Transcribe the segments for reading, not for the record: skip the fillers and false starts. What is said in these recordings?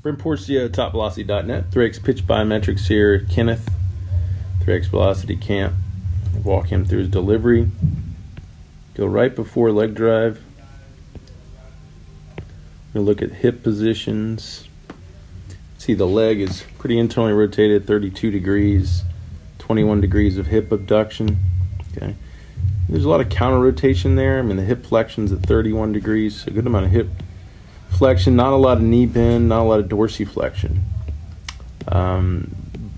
From Porcio, TopVelocity.net. 3x pitch BioMetrics here. Kenneth, 3x Velocity Camp. Walk him through his delivery. Go right before leg drive. We'll look at hip positions. See, the leg is pretty internally rotated, 32 degrees, 21 degrees of hip abduction. Okay. There's a lot of counter rotation there. I mean, the hip flexion's at 31 degrees, a good amount of hip flexion, not a lot of knee bend, not a lot of dorsiflexion.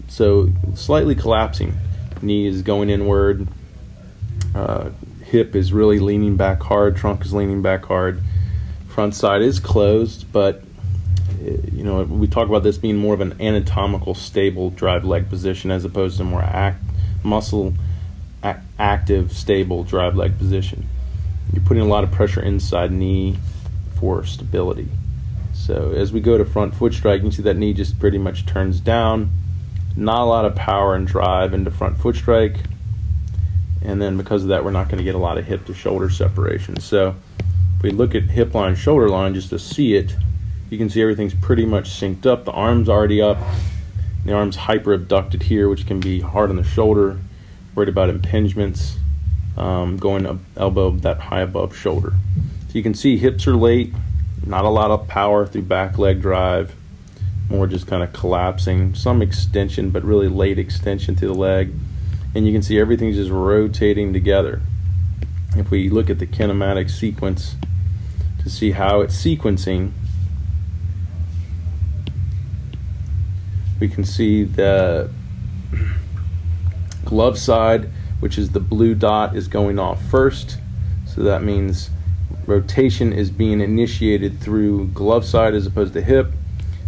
So slightly collapsing. Knee is going inward. Hip is really leaning back hard. Trunk is leaning back hard. Front side is closed, but you know, we talk about this being more of an anatomical stable drive leg position as opposed to more active stable drive leg position. You're putting a lot of pressure inside knee for stability. So as we go to front foot strike, you can see that knee just pretty much turns down. Not a lot of power and drive into front foot strike, and then because of that, we're not going to get a lot of hip to shoulder separation. So if we look at hip line, shoulder line, just to see it, you can see everything's pretty much synced up. The arm's already up. The arm's hyper abducted here, which can be hard on the shoulder. Worried about impingements, going up elbow that high above shoulder. So you can see hips are late, not a lot of power through back leg drive, more just kind of collapsing, some extension, but really late extension to the leg. And you can see everything's just rotating together. If we look at the kinematic sequence to see how it's sequencing, we can see the glove side, which is the blue dot, is going off first. So that means rotation is being initiated through glove side as opposed to hip.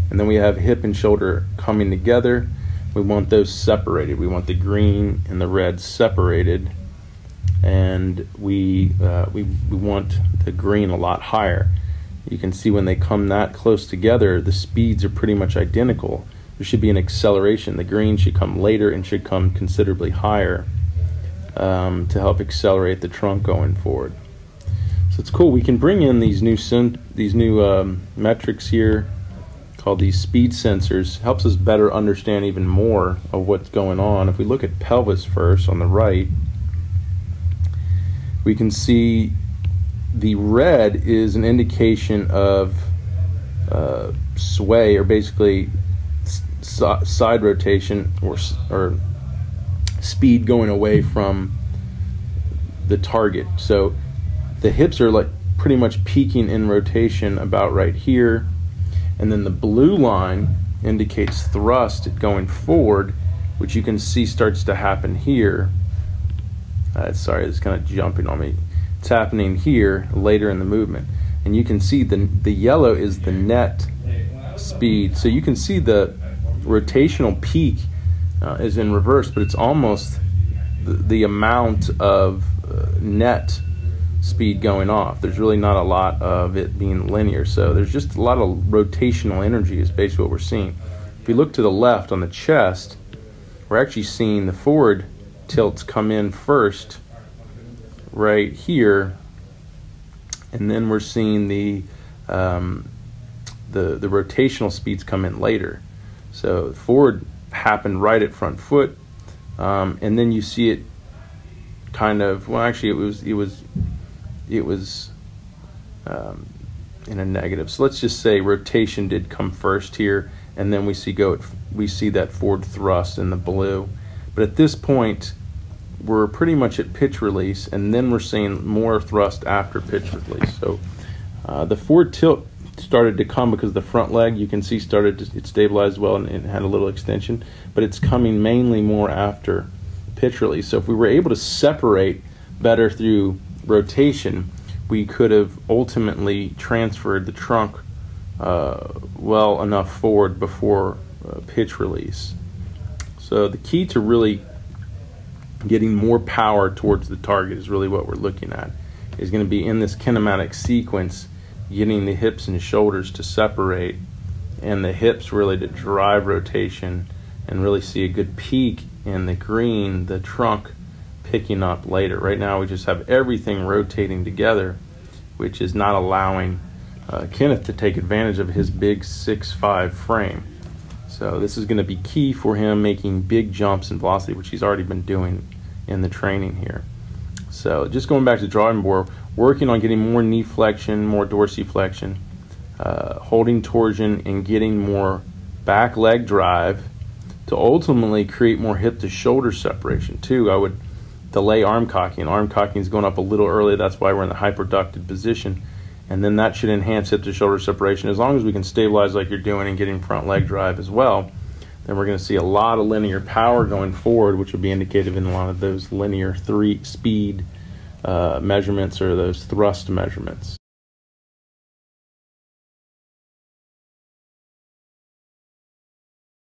And then we have hip and shoulder coming together. We want those separated. We want the green and the red separated. And we want the green a lot higher. You can see when they come that close together, the speeds are pretty much identical. There should be an acceleration. The green should come later and should come considerably higher to help accelerate the trunk going forward. So it's cool. We can bring in these new metrics here called these speed sensors. Helps us better understand even more of what's going on. If we look at pelvis first on the right, we can see the red is an indication of sway, or basically side rotation or speed going away from the target. So the hips are like pretty much peaking in rotation about right here, and then the blue line indicates thrust going forward, which you can see starts to happen here. Sorry, it's kind of jumping on me. It's happening here later in the movement, and you can see the yellow is the net speed. So you can see the rotational peak is in reverse, but it's almost the amount of net speed going off. There's really not a lot of it being linear, so there's just a lot of rotational energy is basically what we're seeing. If we look to the left on the chest, we're actually seeing the forward tilts come in first right here, and then we're seeing the rotational speeds come in later. So forward happened right at front foot, and then you see it kind of, well, actually it was in a negative. So let's just say rotation did come first here, and then we see that forward thrust in the blue. But at this point, we're pretty much at pitch release, and then we're seeing more thrust after pitch release. So the forward tilt started to come because the front leg, you can see, it stabilized well and had a little extension, but it's coming mainly more after pitch release. So if we were able to separate better through rotation, we could have ultimately transferred the trunk well enough forward before pitch release. So the key to really getting more power towards the target is really what we're looking at, is going to be in this kinematic sequence, getting the hips and shoulders to separate, and the hips really to drive rotation and really see a good peak in the green, the trunk picking up later. Right now we just have everything rotating together, which is not allowing Kenneth to take advantage of his big 6'5" frame. So this is going to be key for him making big jumps in velocity, which he's already been doing in the training here. So just going back to the drawing board, working on getting more knee flexion, more dorsiflexion, holding torsion, and getting more back leg drive to ultimately create more hip to shoulder separation too. I would delay arm cocking. Arm cocking is going up a little early. That's why we're in the hyperducted position. And then that should enhance hip to shoulder separation. As long as we can stabilize like you're doing and getting front leg drive as well, then we're going to see a lot of linear power going forward, which will be indicated in a lot of those linear 3 speed measurements or those thrust measurements.